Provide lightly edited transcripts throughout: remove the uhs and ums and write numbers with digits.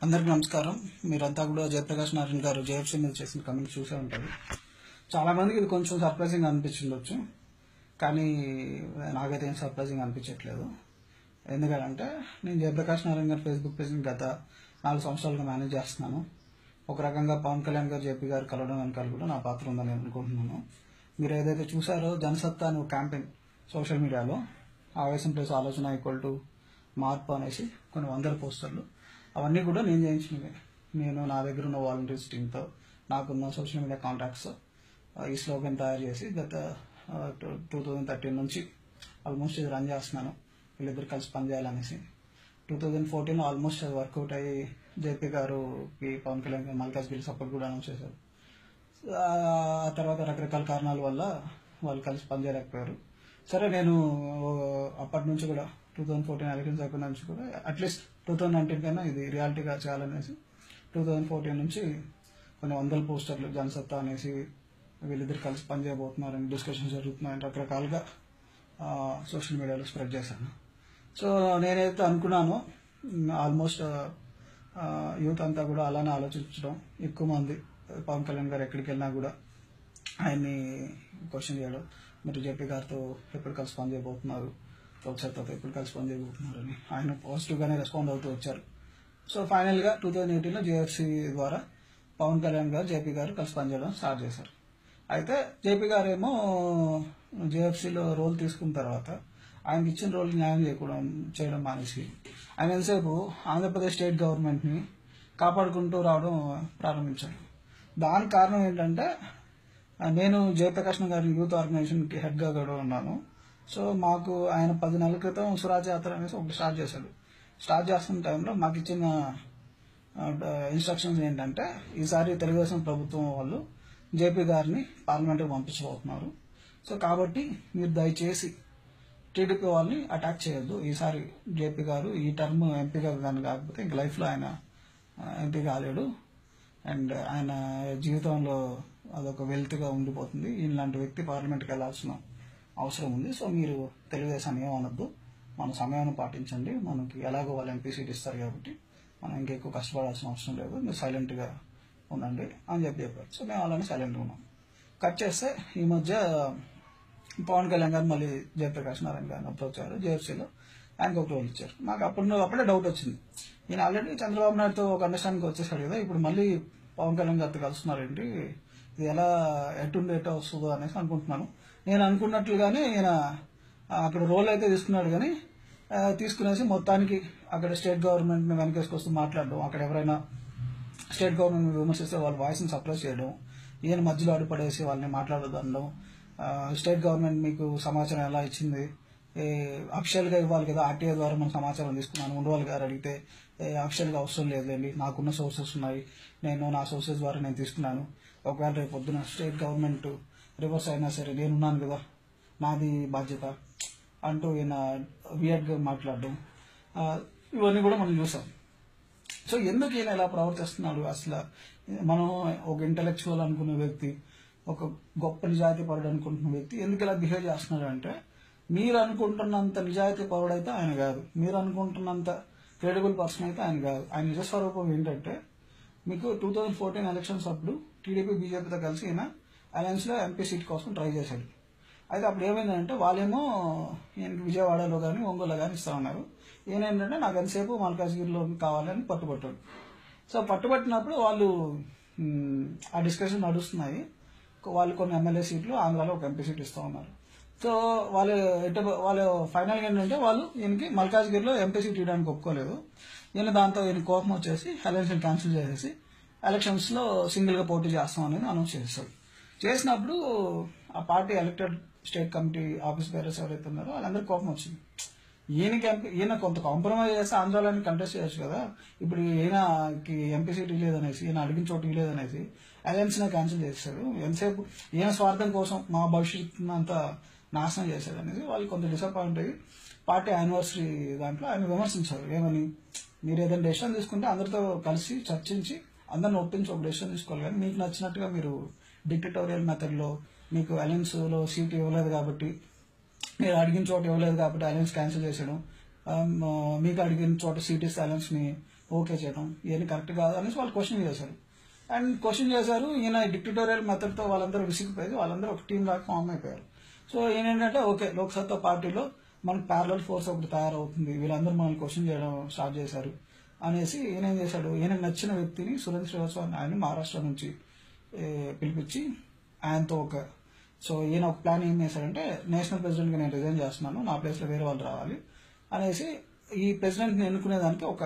అందరికీ నమస్కారం. మీరంతా కూడా జయప్రకాష్ నారాయణ గారు జేఎఫ్సీ మీద చేసిన కమెంట్ చూసే ఉంటారు. చాలా మందికి ఇది కొంచెం సర్ప్రైజింగ్ అనిపించవచ్చు, కానీ నాకైతే ఏం సర్ప్రైజింగ్ అనిపించట్లేదు. ఎందుకంటే నేను జయప్రకాష్ నారాయణ గారి ఫేస్బుక్ పేజ్ని గత 4 సంవత్సరాలుగా మేనేజ్ చేస్తున్నాను. ఒక రకంగా పవన్ కళ్యాణ్ గారు జేపీ గారు కలవడం వెనకాల కూడా నా పాత్ర ఉందని అనుకుంటున్నాను. మీరు ఏదైతే చూసారో జనసత్తా అనే క్యాంపెయిన్ సోషల్ మీడియాలో ఆవేశం ప్లస్ ఆలోచన ఈక్వల్ టు మార్పు అనేసి కొన్ని వందల పోస్టర్లు, అవన్నీ కూడా నేను చేయించినవి. నేను నా దగ్గర ఉన్న వాలంటీర్స్ టీంతో, నాకున్న సోషల్ మీడియా కాంటాక్ట్స్ ఈ స్లోగన్ తయారు చేసి గత 2013 నుంచి ఆల్మోస్ట్ ఇది రన్ చేస్తున్నాను. వీళ్ళిద్దరు కలిసి పనిచేయాలనేసి 2014లో ఆల్మోస్ట్ అది వర్కౌట్ అయ్యి జేపీ గారుకి పవన్ కళ్యాణ్ గారు మల్కాజ్గిరి సపోర్ట్ కూడా అనౌన్స్ చేశారు. ఆ తర్వాత రకరకాల కారణాల వల్ల వాళ్ళు కలిసి పనిచేయలేకపోయారు. సరే, నేను అప్పటి నుంచి కూడా 2014 ఎలక్షన్స్ అయిపోయిన నుంచి కూడా అట్లీస్ట్ 2019 కైనా ఇది రియాలిటీగా చేయాలనేసి 2014 నుంచి కొన్ని వందల పోస్టర్లు జనసత్తా అనేసి వీళ్ళిద్దరు కలిసి పనిచేయబోతున్నారని డిస్కషన్స్ జరుగుతున్నాయని రకరకాలుగా సోషల్ మీడియాలో స్ప్రెడ్ చేశాను. సో నేనైతే అనుకున్నానో ఆల్మోస్ట్ యూత్ అంతా కూడా అలానే ఆలోచించడం, ఎక్కువ మంది పవన్ కళ్యాణ్ గారు ఎక్కడికి వెళ్ళినా కూడా ఆయన్ని క్వశ్చన్ చేయడం, మీరు జేపీ గారితో ఎప్పుడు కలిసి పనిచేయబోతున్నారు, ప్రొఫెసర్తో ఎప్పుడు కలిసి పనిచేయబోతున్నారు అని ఆయన పాజిటివ్గానే రెస్పాండ్ అవుతూ వచ్చారు. సో ఫైనల్గా 2018లో జేఎఫ్సీ ద్వారా పవన్ కళ్యాణ్ గారు జేపీ గారు కలిసి పనిచేయడం స్టార్ట్ చేశారు. అయితే జేపీ గారు ఏమో జేఎఫ్సీలో రోల్ తీసుకున్న తర్వాత ఆయనకి ఇచ్చిన రోల్ న్యాయం చేయడం మానేసి ఆయన ఎంతసేపు ఆంధ్రప్రదేశ్ స్టేట్ గవర్నమెంట్ని కాపాడుకుంటూ రావడం ప్రారంభించారు. దానికి కారణం ఏంటంటే, నేను జయప్రకాష్ గారి యూత్ ఆర్గనైజేషన్కి హెడ్గా కూడా ఉన్నాను. సో మాకు ఆయన 10 నెలల క్రితం స్వరాజ్ యాత్ర అనేసి ఒకటి స్టార్ట్ చేశాడు. స్టార్ట్ చేస్తున్న టైంలో మాకు ఇచ్చిన ఇన్స్ట్రక్షన్స్ ఏంటంటే, ఈసారి తెలుగుదేశం ప్రభుత్వం వాళ్ళు జేపీ గారిని పార్లమెంట్కి పంపించబోతున్నారు. సో కాబట్టి మీరు దయచేసి టీడీపీ వాళ్ళని అటాక్ చేయొద్దు. ఈసారి జేపీ గారు ఈ టర్మ్ ఎంపీగా కానీ కాకపోతే ఇంక లైఫ్లో ఆయన ఎంపీ కాలేడు, అండ్ ఆయన జీవితంలో అదొక వెల్త్గా ఉండిపోతుంది. ఇలాంటి వ్యక్తి పార్లమెంట్కి వెళ్లాల్సిన అవసరం ఉంది. సో మీరు తెలుగుదేశాన్ని ఏమనొద్దు, మన సమయాన్ని పాటించండి, మనకి ఎలాగో వాళ్ళు ఎంపీ సీట్ ఇస్తారు కాబట్టి మనం ఇంకెక్కువ కష్టపడాల్సిన అవసరం లేదు, మీరు సైలెంట్గా ఉండండి అని చెప్పారు. సో మేము అలానే సైలెంట్గా ఉన్నాం. కట్ చేస్తే ఈ మధ్య పవన్ కళ్యాణ్ గారు మళ్ళీ జయప్రకాష్ నారాయణ గారిని అప్రోచ్ అయ్యారు. జేఎఫ్సీలో ఆయనకు ఒక రోల్ ఇచ్చారు. నాకు అప్పుడే డౌట్ వచ్చింది, ఈయన ఆల్రెడీ చంద్రబాబు నాయుడుతో ఒక అండర్స్టాండింగ్ వచ్చేసాడు కదా, ఇప్పుడు మళ్ళీ పవన్ కళ్యాణ్ గారితో కలుస్తున్నారేంటి, ఇది ఎలా ఎటుండేటో వస్తుందో అనేసి అనుకుంటున్నాను. నేను అనుకున్నట్లుగానే ఈయన అక్కడ రోల్ అయితే తీసుకున్నాడు, కానీ తీసుకునేసి మొత్తానికి అక్కడ స్టేట్ గవర్నమెంట్ని వెనకేసుకొస్తూ మాట్లాడడం, అక్కడ ఎవరైనా స్టేట్ గవర్నమెంట్ విమర్శిస్తే వాళ్ళ వాయిస్ని సప్రెస్ చేయడం, ఈయన మధ్యలో అడుపడేసి వాళ్ళని మాట్లాడడం, స్టేట్ గవర్నమెంట్ మీకు సమాచారం ఎలా ఇచ్చింది, అఫిషియల్గా ఇవ్వాలి కదా, ఆర్టీఐ ద్వారా మనం సమాచారం తీసుకున్నాను, ఉండవాలి గారు అడిగితే అఫిషియల్గా అవసరం లేదులేండి, నాకున్న సోర్సెస్ ఉన్నాయి, నేను నా సోర్సెస్ ద్వారా నేను తీసుకున్నాను, ఒకవేళ రేపు పొద్దున స్టేట్ గవర్నమెంట్ రివర్స్ అయినా సరే నేనున్నాను కదా, నాది బాధ్యత అంటూ ఈయన వియర్డ్గా మాట్లాడడం, ఇవన్నీ కూడా మనం చూసాం. సో ఎందుకు ఈయన ఇలా ప్రవర్తిస్తున్నాడు? అసలు మనం ఒక ఇంటలెక్చువల్ అనుకునే వ్యక్తి, ఒక గొప్ప నిజాయితీ పరుడు అనుకుంటున్న వ్యక్తి ఎందుకు ఇలా బిహేవ్ చేస్తున్నాడు అంటే, మీరు అనుకుంటున్నంత నిజాయితీ పరుడు అయితే ఆయన కాదు, మీరు అనుకుంటున్నంత క్రెడిబుల్ పర్సన్ అయితే ఆయన కాదు. ఆయన నిజస్వరూపం ఏంటంటే, మీకు 2014 ఎలక్షన్స్ అప్పుడు టీడీపీ బీజేపీతో కలిసి ఈయన అలయన్స్లో ఎంపీ సీట్ కోసం ట్రై చేశాడు. అయితే అప్పుడు ఏమైందంటే, వాళ్ళేమో ఈయనకి విజయవాడలో కానీ ఒంగోలు కానీ ఇస్తా ఉన్నారు. ఈయన ఏంటంటే, నాకు ఎంతసేపు మల్కాజ్గిరిలో కావాలని పట్టుబట్టాడు. సో పట్టుబట్టినప్పుడు వాళ్ళు ఆ డిస్కషన్ నడుస్తున్నాయి, వాళ్ళు కొన్ని ఎమ్మెల్యే సీట్లు, ఆంధ్రాలో ఒక ఎంపీ సీట్ ఇస్తూ ఉన్నారు. సో వాళ్ళు ఫైనల్గా ఏంటంటే, వాళ్ళు ఈయనకి మల్కాజ్గిరిలో ఎంపీ సీట్ ఇవ్వడానికి ఒప్పుకోలేదు. దాంతో ఈయన కోపం వచ్చేసి ఎలక్షన్ క్యాన్సిల్ చేసేసి ఎలక్షన్స్లో సింగిల్గా పోటీ చేస్తాం అనేది అనౌన్స్ చేశారు. చేసినప్పుడు ఆ party elected state committee office bearers ఎవరైతే ఉన్నారో వాళ్ళందరికీ కోపం వచ్చింది. ఈయన కొంత కాంప్రమైజ్ చేస్తే ఆంధ్రాలోని కంటెస్ట్ చేయొచ్చు కదా, ఇప్పుడు ఈయనకి ఎంపీ సీట్ ఇవ్వలేదనేసి, ఈయన అడిగిన చోటు ఇవ్వలేదనేసి అలయన్స్నే క్యాన్సిల్ చేశారు. ఎంతసేపు ఈయన స్వార్థం కోసం మా భవిష్యత్తు అంతా నాశనం చేశాడు అనేసి వాళ్ళు కొంత డిసప్పాయింట్ అయ్యి పార్టీ యానివర్సరీ దాంట్లో ఆయన విమర్శించారు. ఏమని, మీరు ఏదైనా డెసిషన్ తీసుకుంటే అందరితో కలిసి చర్చించి అందరిని ఒప్పించి ఒక డెసిషన్ తీసుకోవాలి, కానీ మీకు నచ్చినట్టుగా మీరు డిక్టటోరియల్ మెథడ్లో మీకు అలయన్స్లో సీట్ ఇవ్వలేదు కాబట్టి, మీరు అడిగిన చోట ఇవ్వలేదు కాబట్టి అలయన్స్ క్యాన్సిల్ చేసాడు, మీకు అడిగిన చోట సీట్ ఇస్తే అలయన్స్ని ఓకే చేయడం ఇవన్నీ కరెక్ట్ కాదు అనేసి వాళ్ళు క్వశ్చన్ చేశారు. అండ్ క్వశ్చన్ చేశారు. ఈయన డిక్టటోరియల్ మెథడ్తో వాళ్ళందరూ విసిగిపోయి వాళ్ళందరూ ఒక టీం లాగా ఫామ్ అయిపోయారు. సో ఈయన ఏంటంటే ఓకే లోక్సత్తా పార్టీలో మనకు ప్యారలల్ ఫోర్స్ ఒకటి తయారవుతుంది, వీళ్ళందరూ మనల్ని క్వశ్చన్ చేయడం స్టార్ట్ చేశారు అనేసి ఈయన ఏం చేశాడు, ఈయనకు నచ్చిన వ్యక్తిని సురేంద్ర శ్రీవాత్సవ ఆయన మహారాష్ట్ర నుంచి పిలిపించి ఆయనతో సో ఈయన ఒక ప్లాన్ ఏం చేశాడంటే నేషనల్ ప్రెసిడెంట్గా నేను రిజైన్ చేస్తున్నాను, నా ప్లేస్లో వేరే వాళ్ళు రావాలి అనేసి ఈ ప్రెసిడెంట్ని ఎన్నుకునేదానికి ఒక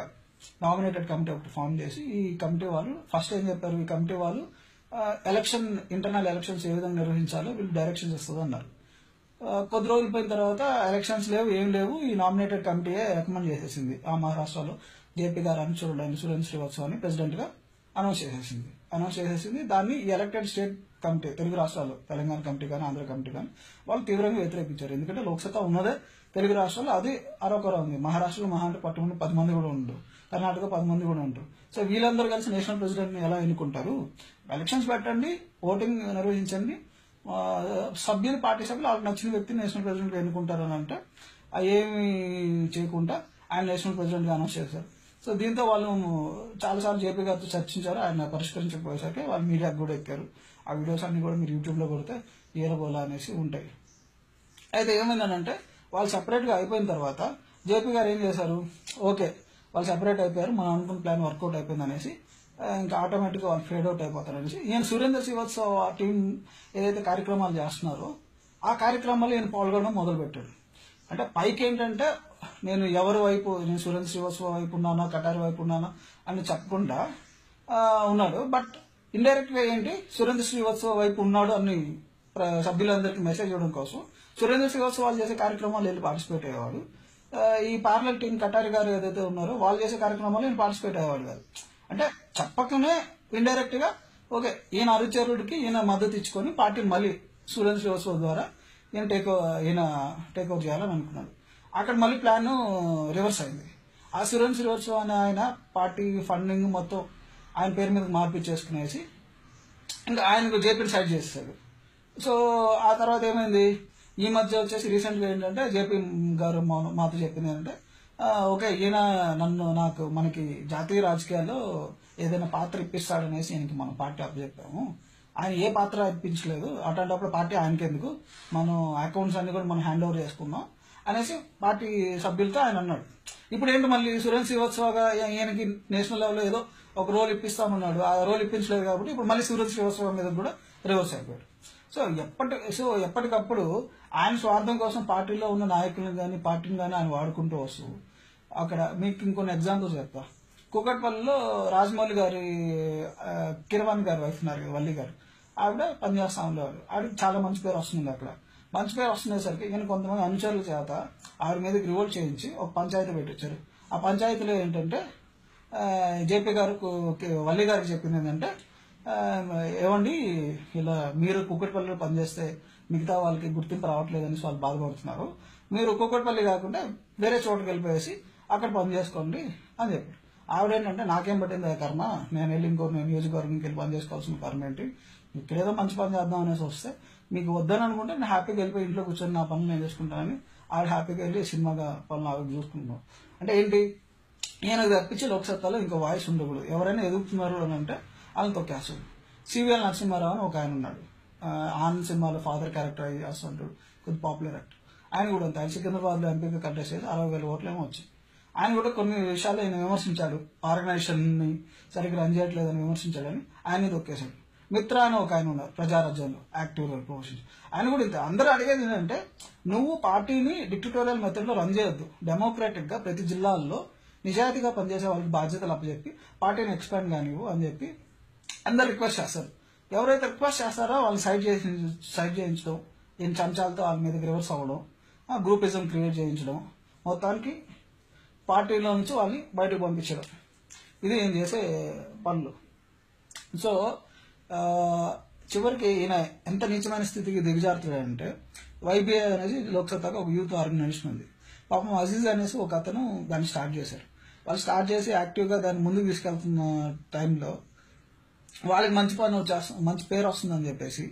నామినేటెడ్ కమిటీ ఒకటి ఫామ్ చేసి ఈ కమిటీ వాళ్ళు ఫస్ట్ ఏం చెప్పారు, ఈ కమిటీ వాళ్ళు ఇంటర్నల్ ఎలక్షన్స్ ఏ విధంగా నిర్వహించాలో వీళ్ళు డైరెక్షన్స్ ఇస్తుంది అన్నారు. కొద్ది రోజులు పోయిన తర్వాత ఎలక్షన్స్ లేవు, ఏం లేవు, ఈ నామినేటెడ్ కమిటీయే రికమెండ్ చేసేసింది ఆ మహారాష్ట్రలో జేపీ గారు అనుచరుడు సురేంద్ర శ్రీవాత్సవాన్ని ప్రెసిడెంట్గా అనౌన్స్ చేసేసింది. దాన్ని ఎలక్టెడ్ స్టేట్ కమిటీ తెలుగు రాష్ట్రాలు తెలంగాణ కమిటీ కానీ ఆంధ్ర కమిటీ కానీ వాళ్ళు తీవ్రంగా వ్యతిరేకించారు. ఎందుకంటే లోక్సత్తా ఉన్నదే తెలుగు రాష్ట్రాల్లో, అది అరొకర ఉంది. మహారాష్ట్రలో మహా అంటే పట్టుకుంటే 10 మంది కూడా ఉండరు, కర్ణాటక 10 మంది కూడా ఉంటారు. సో వీళ్ళందరూ కలిసి నేషనల్ ప్రెసిడెంట్ని ఎలా ఎన్నుకుంటారు, ఎలక్షన్స్ పెట్టండి, ఓటింగ్ నిర్వహించండి, సభ్యులు పార్టీ సభ్యులు వాళ్ళకి నచ్చిన వ్యక్తిని నేషనల్ ప్రెసిడెంట్గా ఎన్నుకుంటారు అని అంటే ఏమి చేయకుండా ఆయన నేషనల్ ప్రెసిడెంట్గా అనౌన్స్ చేశారు. సో దీంతో వాళ్ళు చాలాసార్లు జేపీ గారితో చర్చించారు. ఆయన పరిష్కరించకపోయేసరికి వాళ్ళు మీడియాకు కూడా ఎక్కారు. ఆ వీడియోస్ అన్ని కూడా మీరు యూట్యూబ్లో కొడితే ఏరబోలా అనేసి ఉంటాయి. అయితే ఏమైందనంటే వాళ్ళు సపరేట్గా అయిపోయిన తర్వాత జేపీ గారు ఏం చేశారు, ఓకే వాళ్ళు సపరేట్ అయిపోయారు, మనం అనుకున్న ప్లాన్ వర్కౌట్ అయిపోయింది అనేసి ఇంకా ఆటోమేటిక్గా వాళ్ళు ఫేడ్ అవుట్ అయిపోతారు అనేసి ఈయన సురేంద్ర శ్రీవాత్సవ టీం ఏదైతే కార్యక్రమాలు చేస్తున్నారో ఆ కార్యక్రమాల్లో ఈయన పాల్గొనడం మొదలుపెట్టాడు. అంటే పైకి ఏంటంటే నేను ఎవరి వైపు, నేను సురేంద్ర శ్రీవాత్సవ వైపు ఉన్నానా కటారి వైపు ఉన్నానా అని చెప్పకుండా ఉన్నాడు. బట్ ఇండైరెక్ట్గా ఏంటి సురేంద్ర శ్రీవాత్సవ వైపు ఉన్నాడు అని సభ్యులందరికీ మెసేజ్ ఇవ్వడం కోసం సురేంద్ర శ్రీవాత్సవ వాళ్ళు చేసే కార్యక్రమాలు వెళ్ళి పార్టిసిపేట్ అయ్యేవాడు. ఈ పార్లమెంట్ టీం కటారి గారు ఏదైతే ఉన్నారో వాళ్ళు చేసే కార్యక్రమాలు ఈయన పార్టిసిపేట్ అయ్యేవాడు కాదు. అంటే చెప్పకనే ఇండైరెక్ట్ గా ఓకే ఈయన అనుచరుడికి ఈయన మద్దతు ఇచ్చుకొని పార్టీని మళ్ళీ సురేంద్ర శ్రీవాత్సవ ద్వారా ఈయన టేక్ ఓవర్ చేయాలని అనుకున్నాడు. అక్కడ మళ్ళీ ప్లాన్ రివర్స్ అయింది. ఆ సురేంద్ర శ్రీవాత్సవ అనే ఆయన పార్టీ ఫండింగ్ మొత్తం ఆయన పేరు మీద మార్పిచ్చేసుకునేసి ఇంకా ఆయనకు జేపీని సైడ్ చేసేసాడు. సో ఆ తర్వాత ఏమైంది, ఈ మధ్య వచ్చేసి రీసెంట్గా ఏంటంటే జేపీ గారు మాతో చెప్పింది ఏంటంటే ఓకే ఈయన మనకి జాతీయ రాజకీయాల్లో ఏదైనా పాత్ర ఇప్పిస్తాడనేసి ఈయనకి మనం పార్టీ అప్పచెప్పాము, ఆయన ఏ పాత్ర ఇప్పించలేదు, అట్లాంటప్పుడు పార్టీ ఆయనకెందుకు, మనం అకౌంట్స్ అన్ని కూడా మనం హ్యాండ్ ఓవర్ చేసుకుందాం అనేసి పార్టీ సభ్యులతో ఆయన అన్నాడు. ఇప్పుడు ఏంటి మళ్ళీ సురేంద్ర శ్రీవాత్సవగా ఈయనకి నేషనల్ లెవెల్లో ఏదో ఒక రోల్ ఇప్పిస్తామన్నాడు, ఆ రోల్ ఇప్పించలేదు కాబట్టి ఇప్పుడు మళ్ళీ సురేంద్ర శ్రీవాత్సవ మీద కూడా రివర్స్ అయిపోయాడు. సో ఎప్పటికప్పుడు ఆయన స్వార్థం కోసం పార్టీలో ఉన్న నాయకులను కానీ పార్టీని కానీ ఆయన వాడుకుంటూ వస్తూ అక్కడ మీకు ఇంకొన్ని ఎగ్జాంపుల్స్ చెప్తా. కూకట్పల్లిలో రాజమౌళి గారి కిరవాణి గారి వైఫ్ ఉన్నారు కదా వల్లి గారు, ఆవిడ పనిచేస్తా ఉండేవారు. ఆవిడకి చాలా మంచి పేరు వస్తుంది. అక్కడ మంచి పేరు వస్తుండేసరికి ఈయన కొంతమంది అనుచరుల చేత ఆవిడ మీదకి రివోల్ట్ చేయించి ఒక పంచాయతీ పెట్టించారు. ఆ పంచాయతీలో ఏంటంటే జేపీ గారు వల్లి గారికి చెప్పింది ఏంటంటే ఏమండి ఇలా మీరు కూకట్పల్లిలో పనిచేస్తే మిగతా వాళ్ళకి గుర్తింపు రావట్లేదని వాళ్ళు బాధపడుతున్నారు, మీరు కూకట్పల్లి కాకుండా వేరే చోటుకి వెళ్ళిపోయేసి అక్కడ పని చేసుకోండి అని చెప్పారు. ఆవిడేంటంటే నాకేం పట్టింది కర్మ, నేను వెళ్ళి నేను నియోజకవర్గంకి వెళ్ళి పని చేసుకోవాల్సిన కర్మ ఏంటి, ఇక్కడేదో మంచి పని చేద్దాం అనేసి వస్తే మీకు వద్దని అనుకుంటే నేను హ్యాపీగా వెళ్ళిపోయి ఇంట్లో కూర్చొని నా పనులు నేను చేసుకుంటానని ఆవిడ హ్యాపీగా వెళ్ళి సినిమాగా పనులు ఆవిడ చూసుకుంటున్నాం. అంటే ఏంటి, ఈయనకు తప్పించి లోక్సత్తాలో ఇంకో వాయిస్ ఉండకూడదు, ఎవరైనా ఎదుగుతున్నారు అని అంటే వాళ్ళని తొక్కేస్తాడు. సివిఎల్ నరసింహారావు అని ఒక ఆయన ఉన్నాడు, ఆనంద్ సినిమాలో ఫాదర్ క్యారెక్టర్ చేస్తుంటాడు, కొద్ది పాపులర్ యాక్టర్. ఆయన కూడా అంతే, ఆయన సికింద్రాబాద్లో ఎంపీగా కంటెస్ట్ చేసి 60,000 ఓట్లేమో వచ్చాయి. ఆయన కూడా కొన్ని విషయాలు ఆయన విమర్శించాడు, ఆర్గనైజేషన్ని సరిగ్గా రన్ చేయట్లేదని విమర్శించాడని ఆయన తొక్కేశాడు. మిత్ర అని ఒక ఆయన ఉన్నారు ప్రజారాజ్యంలో యాక్టివ్ రోల్ ప్రొఫెషన్, ఆయన కూడా ఇంతే. అందరూ అడిగేది ఏంటంటే నువ్వు పార్టీని డిక్టటోరియల్ మెథడ్లో రన్ చేయొద్దు, డెమోక్రాటిక్ గా ప్రతి జిల్లాల్లో నిజాయితీగా పనిచేసే వాళ్ళకి బాధ్యతలు అప్పచెప్పి పార్టీని ఎక్స్పాండ్ కానివ్వు అని చెప్పి అందరు రిక్వెస్ట్ చేస్తారు. ఎవరైతే రిక్వెస్ట్ చేస్తారో వాళ్ళు సైడ్ చేయించడం, ఈయన చంచాలతో వాళ్ళ మీదకి రివర్స్ అవ్వడం, గ్రూపిజం క్రియేట్ చేయించడం, మొత్తానికి పార్టీలో నుంచి వాళ్ళని బయటకు పంపించడం, ఇది ఏం చేసే పనులు. సో చివరికి ఈయన ఎంత నీచమైన స్థితికి దిగజారుతాడంటే వైబీఐ అనేది లోక్సత్తాగా ఒక యూత్ ఆర్గనైజేషన్ ఉంది. పాపం అజీజ్ అనేసి ఒక అతను దాన్ని స్టార్ట్ చేశారు. వాళ్ళు స్టార్ట్ చేసి యాక్టివ్గా దాన్ని ముందుకు తీసుకెళ్తున్న టైంలో వాళ్ళకి మంచి పేరు వస్తుందని చెప్పేసి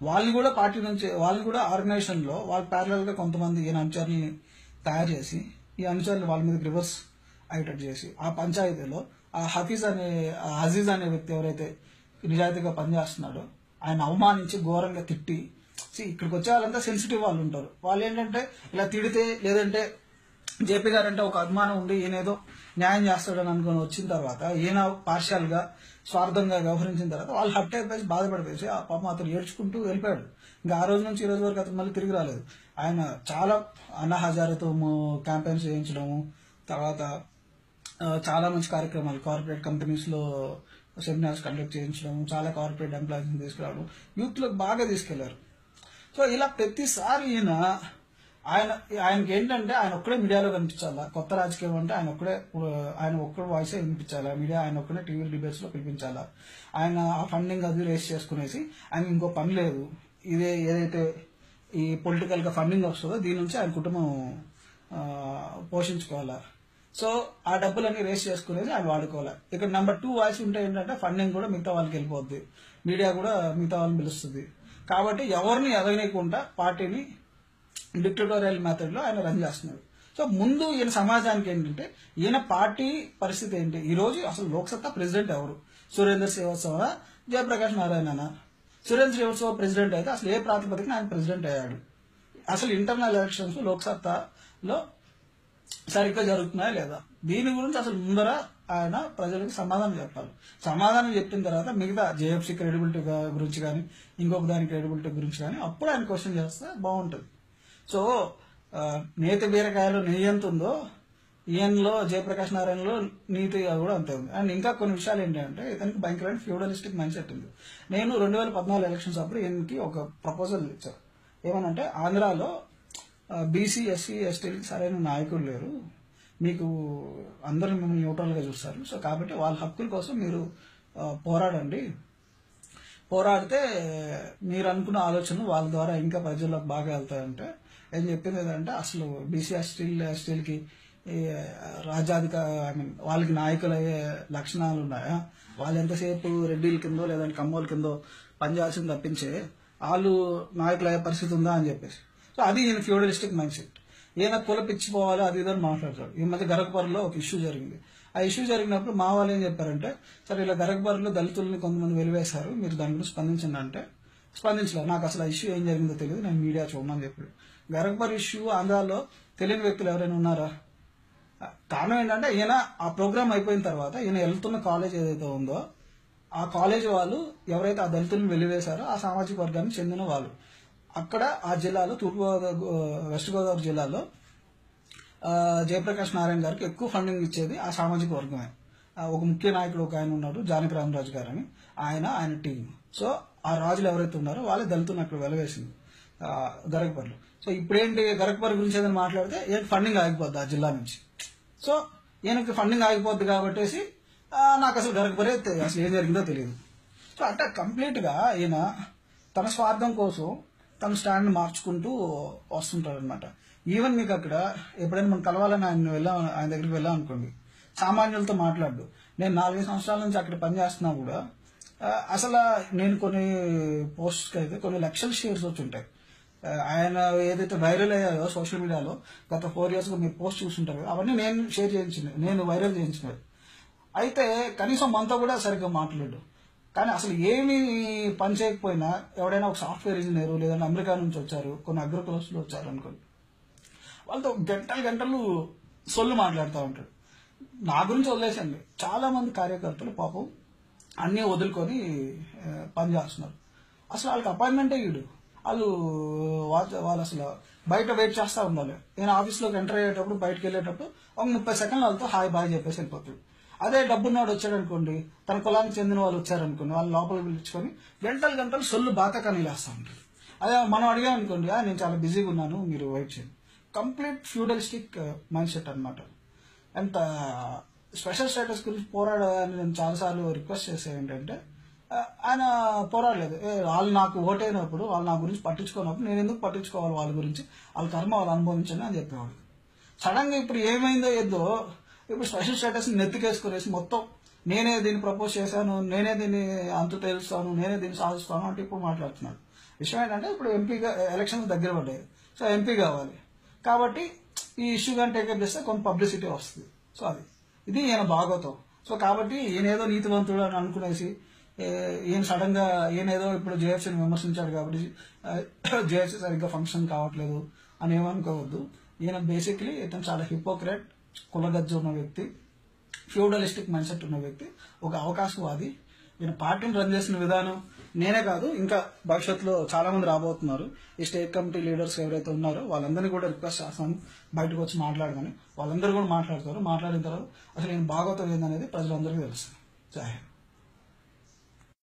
వాళ్ళని కూడా పార్టీ నుంచి వాళ్ళని కూడా ఆర్గనైజేషన్లో వాళ్ళు ప్యారలల్గా కొంతమంది ఈయన అనుచరుల్ని తయారు చేసి ఈ అనుచరులు వాళ్ళ మీద రివర్స్ అజిటేట్ చేసి ఆ పంచాయతీలో ఆ అజీజ్ అనే వ్యక్తి ఎవరైతే నిజాయితీగా పనిచేస్తున్నాడో ఆయన అవమానించి ఘోరంగా తిట్టి, ఇక్కడికి వచ్చే వాళ్ళంతా సెన్సిటివ్ వాళ్ళు ఉంటారు. వాళ్ళు ఏంటంటే ఇలా తిడితే లేదంటే జేపీ గారు అంటే ఒక అభిమానం ఉండి ఈయనేదో న్యాయం చేస్తాడని అనుకుని వచ్చిన తర్వాత ఈయన పార్షియల్ గా స్వార్థంగా వ్యవహరించిన తర్వాత వాళ్ళు హర్ట్ అయిపోయి బాధపడిపోయి ఆ పాపం అతను ఏడ్చుకుంటూ వెళ్ళిపోయాడు. ఇంకా ఆ రోజు నుంచి ఈ రోజు వరకు అతను మళ్ళీ తిరిగి రాలేదు. ఆయన చాలా అన్నా హజారేతో క్యాంపెయిన్స్ చేయించడము, తర్వాత చాలా మంచి కార్యక్రమాలు కార్పొరేట్ కంపెనీస్ లో సెమినార్స్ కండక్ట్ చేయించడం, చాలా కార్పొరేట్ ఎంప్లాయీస్ తీసుకురావడం, యూత్ లోకి బాగా తీసుకెళ్లారు. సో ఇలా ప్రతిసారి ఆయనకి ఏంటంటే ఆయన ఒక్కడే మీడియాలో కనిపించాలా, కొత్త రాజకీయం అంటే ఆయన ఒక్కడే వాయిసే వినిపించాలా, మీడియా ఆయన ఒక్కడే టీవీ డిబేట్స్ లో పిలిపించాలా, ఆయన ఆ ఫండింగ్ అది రేస్ చేసుకునేసి ఆయన ఇంకో పని లేదు, ఏదైతే ఈ పొలిటికల్ గా ఫండింగ్ వస్తుందో దీని నుంచి ఆయన కుటుంబం పోషించుకోవాలా. సో ఆ డబ్బులన్నీ రేస్ చేసుకునేది ఆయన వాడుకోవాలి. ఇక్కడ నెంబర్ 2 వాయిస్ ఉంటే ఏంటంటే ఫండింగ్ కూడా మిగతా వాళ్ళకి వెళ్ళిపోద్ది, మీడియా కూడా మిగతా వాళ్ళని పిలుస్తుంది. కాబట్టి ఎవరిని ఎదగనీయకుండా పార్టీని డిక్టటోరియల్ మెథడ్ లో ఆయన రన్ చేస్తున్నారు. సో ముందు ఈయన సమాజానికి ఏంటంటే ఈయన పార్టీ పరిస్థితి ఏంటి, ఈ రోజు అసలు లోక్సత్తా ప్రెసిడెంట్ ఎవరు, సురేందర్ శ్రీవత్సవ, జయప్రకాష్ నారాయణ. సురేంద్ర శ్రీవత్సవ ప్రెసిడెంట్ అయితే అసలు ఏ ప్రాతిపదికన ఆయన ప్రెసిడెంట్ అయ్యాడు, అసలు ఇంటర్నల్ ఎలక్షన్స్ లోక్సత్తాలో సరిగ్గా జరుగుతున్నాయా లేదా, దీని గురించి అసలు ముందర ఆయన ప్రజలకు సమాధానం చెప్పాలి. సమాధానం చెప్పిన తర్వాత మిగతా జేఎఫ్సీ క్రెడిబిలిటీ గురించి కానీ ఇంకొక దాని క్రెడిబిలిటీ గురించి కానీ అప్పుడు ఆయన క్వశ్చన్ చేస్తే బాగుంటుంది. సో నేతి బీరకాయలో నెయ్యి ఎంత ఉందో ఈయనలో జయప్రకాష్ నారాయణలో నీతిగా కూడా అంతే ఉంది. అండ్ ఇంకా కొన్ని విషయాలు ఏంటంటే ఇతనికి భయంకరమైన ఫ్యూడలిస్టిక్ మైండ్ సెట్ ఉంది. నేను 2014 ఎలక్షన్స్ అప్పుడు ఈయనకి ఒక ప్రపోజల్ ఇచ్చాను. ఏమనంటే ఆంధ్రాలో బీసీ ఎస్సీ ఎస్టీలకి సరైన నాయకులు లేరు, మీకు అందరూ మిమ్మల్ని న్యూట్రల్ గా చూస్తారు, సో కాబట్టి వాళ్ళ హక్కుల కోసం మీరు పోరాడండి, పోరాడితే మీరు అనుకున్న ఆలోచనలు వాళ్ళ ద్వారా ఇంకా ప్రజల్లోకి బాగా వెళ్తాయంటే ఏం చెప్పింది ఏంటంటే అసలు బీసీ ఎస్టీలకి వాళ్ళకి నాయకులు అయ్యే లక్షణాలు ఉన్నాయా, వాళ్ళు ఎంతసేపు రెడ్డిల కిందో లేదంటే కమ్మోల కిందో పనిచేయాల్సింది తప్పించే వాళ్ళు నాయకులు అయ్యే పరిస్థితి ఉందా అని చెప్పేసి. సో అది ఈయన ఫ్యూడలిస్టిక్ మైండ్ సెట్. ఈయన కుల పిచ్చిపోవాలి అది ఇదని మాట్లాడతాడు. ఈ మధ్య గరగపర్లో ఒక ఇష్యూ జరిగింది. ఆ ఇష్యూ జరిగినప్పుడు మా వాళ్ళు ఏం చెప్పారంటే సరే ఇలా గరగపర్లో దళితుల్ని కొంతమంది వెలివేశారు, మీరు దాని గురించి స్పందించండి అంటే స్పందించలేదు. నాకు అసలు ఆ ఇష్యూ ఏం జరిగిందో తెలియదు, నేను మీడియా చూడమని చెప్పాడు. గరగపర్ ఇష్యూ ఆంధ్రాలో తెలియని వ్యక్తులు ఎవరైనా ఉన్నారా? కారణం ఏంటంటే ఈయన ఆ ప్రోగ్రామ్ అయిపోయిన తర్వాత ఈయన వెళ్తున్న కాలేజ్ ఏదైతే ఉందో ఆ కాలేజ్ వాళ్ళు ఎవరైతే ఆ దళితులను వెలివేశారో ఆ సామాజిక వర్గానికి చెందిన వాళ్ళు అక్కడ ఆ జిల్లాలో వెస్ట్ గోదావరి జిల్లాలో జయప్రకాష్ నారాయణ గారికి ఎక్కువ ఫండింగ్ ఇచ్చేది ఆ సామాజిక వర్గమే. ఒక ముఖ్య నాయకుడు ఒక ఆయన ఉన్నాడు, జానకి రామరాజు గారు అని, ఆయన టీం. సో ఆ రాజులు ఎవరైతే ఉన్నారో వాళ్ళే దళితులను అక్కడ వెలవేసింది గరగపర్లో. సో ఇప్పుడేంటి గరగపర్ గురించి ఏదైనా మాట్లాడితే ఏంటి ఫండింగ్ ఆగిపోద్ది ఆ జిల్లా నుంచి. సో ఈయనకి ఫండింగ్ ఆగిపోద్ది కాబట్టేసి నాకు అసలు గరగపరే అసలు ఏం జరిగిందో తెలియదు. సో అంటే కంప్లీట్ గా ఈయన తన స్వార్థం కోసం తన స్టాండ్ మార్చుకుంటూ వస్తుంటాడు అనమాట. ఈవెన్ మీకు అక్కడ ఎప్పుడైనా మనం కలవాలని ఆయన దగ్గరికి వెళ్ళాం అనుకోండి, సామాన్యులతో మాట్లాడు. నేను 4 సంవత్సరాల నుంచి అక్కడ పనిచేస్తున్నా కూడా అసలు నేను కొన్ని పోస్ట్కి అయితే కొన్ని లక్షల షేర్స్ వచ్చి ఉంటాయి. ఆయన ఏదైతే వైరల్ అయ్యాయో సోషల్ మీడియాలో గత 4 years మీరు పోస్ట్ చూస్తుంటారు, అవన్నీ నేను షేర్ చేయించినవి, నేను వైరల్ చేయించినవి. అయితే కనీసం మనతో కూడా సరిగ్గా మాట్లాడు. కానీ అసలు ఏమి పని చేయకపోయినా ఎవడైనా ఒక సాఫ్ట్వేర్ ఇంజనీర్ లేదంటే అమెరికా నుంచి వచ్చారు, కొన్ని అగ్రకులస్తులు వచ్చారు అనుకోండి, వాళ్ళతో గంటలు సొల్లు మాట్లాడుతూ ఉంటాడు. నా గురించి వదిలేసండి, చాలా మంది కార్యకర్తలు పాపం అన్నీ వదులుకొని పనిచేస్తున్నారు. అసలు వాళ్ళకి అపాయింట్మెంటే ఇడు, వాళ్ళు అసలు బయట వెయిట్ చేస్తూ ఉండాలి. నేను ఆఫీస్లోకి ఎంటర్ అయ్యేటప్పుడు బయటకు వెళ్ళేటప్పుడు ఒక 30 సెకండ్లు వాళ్ళతో హాయ్ బాయ్ చెప్పేసి వెళ్ళిపోతాడు. అదే డబ్బున్నవాడు వచ్చాడు అనుకోండి, తన కులానికి చెందిన వాళ్ళు వచ్చారనుకోండి, వాళ్ళు లోపలికి పిలుచుకొని గంటలు సొల్లు బాతకాని లేస్తూ ఉంటాడు. అదే మనం అడిగాం అనుకోండి, నేను చాలా బిజీగా ఉన్నాను మీరు వెయిట్ చేయండి. కంప్లీట్ ఫ్యూడలిస్టిక్ మైండ్ సెట్ అనమాట. అంత స్పెషల్ స్టేటస్ గురించి పోరాడాలని నేను చాలాసార్లు రిక్వెస్ట్ చేశాను. ఏంటంటే ఆయన పోరాడలేదు. వాళ్ళు నాకు ఓటైనప్పుడు వాళ్ళు నా గురించి పట్టించుకున్నప్పుడు నేను ఎందుకు పట్టించుకోవాలి వాళ్ళ గురించి, వాళ్ళ కర్మ వాళ్ళు అనుభవించండి అని చెప్పేవాడు. సడన్ గా ఇప్పుడు ఏమైందో ఏదో ఇప్పుడు స్పెషల్ స్టేటస్ నెత్తికేసుకునేసి మొత్తం నేనే దీన్ని ప్రపోజ్ చేశాను, నేనే దీన్ని అంతు తేలుస్తాను, నేనే దీన్ని సాధిస్తాను అంటే ఇప్పుడు మాట్లాడుతున్నాడు. విషయం ఏంటంటే ఇప్పుడు ఎంపీగా ఎలక్షన్స్ దగ్గర పడ్డాయి, సో ఎంపీ కావాలి కాబట్టి ఈ ఇష్యూ కానీ టేకప్ చేస్తే కొంత పబ్లిసిటీ వస్తుంది. సో అది ఇది ఈయన భాగవతం. సో కాబట్టి ఈయనేదో నీతివంతుడు అని అనుకునేసి ఈయన సడన్ గా ఈయనేదో ఇప్పుడు జేఎఫ్సీని విమర్శించాడు కాబట్టి జేఎఫ్సీ సరిగ్గా ఫంక్షన్ కావట్లేదు అని ఏమనుకోవద్దు. ఈయన బేసిక్లీ ఇతను చాలా హిపోక్రెట్, కులగజ్జ ఉన్న వ్యక్తి, ఫ్యూడలిస్టిక్ మైండ్ సెట్ ఉన్న వ్యక్తి, ఒక అవకాశవాది. ఈయన పార్టీని రన్ చేసిన విధానం నేనే కాదు, ఇంకా భవిష్యత్తులో చాలా మంది రాబోతున్నారు. ఈ స్టేట్ కమిటీ లీడర్స్ ఎవరైతే ఉన్నారో వాళ్ళందరినీ కూడా రిక్వెస్ట్ చేస్తాను బయటకు వచ్చి మాట్లాడమని. వాళ్ళందరూ కూడా మాట్లాడతారు. మాట్లాడిన తర్వాత అసలు ఈయన భాగవతం ఏందనేది ప్రజలందరికీ తెలుస్తుంది. జై హింద్.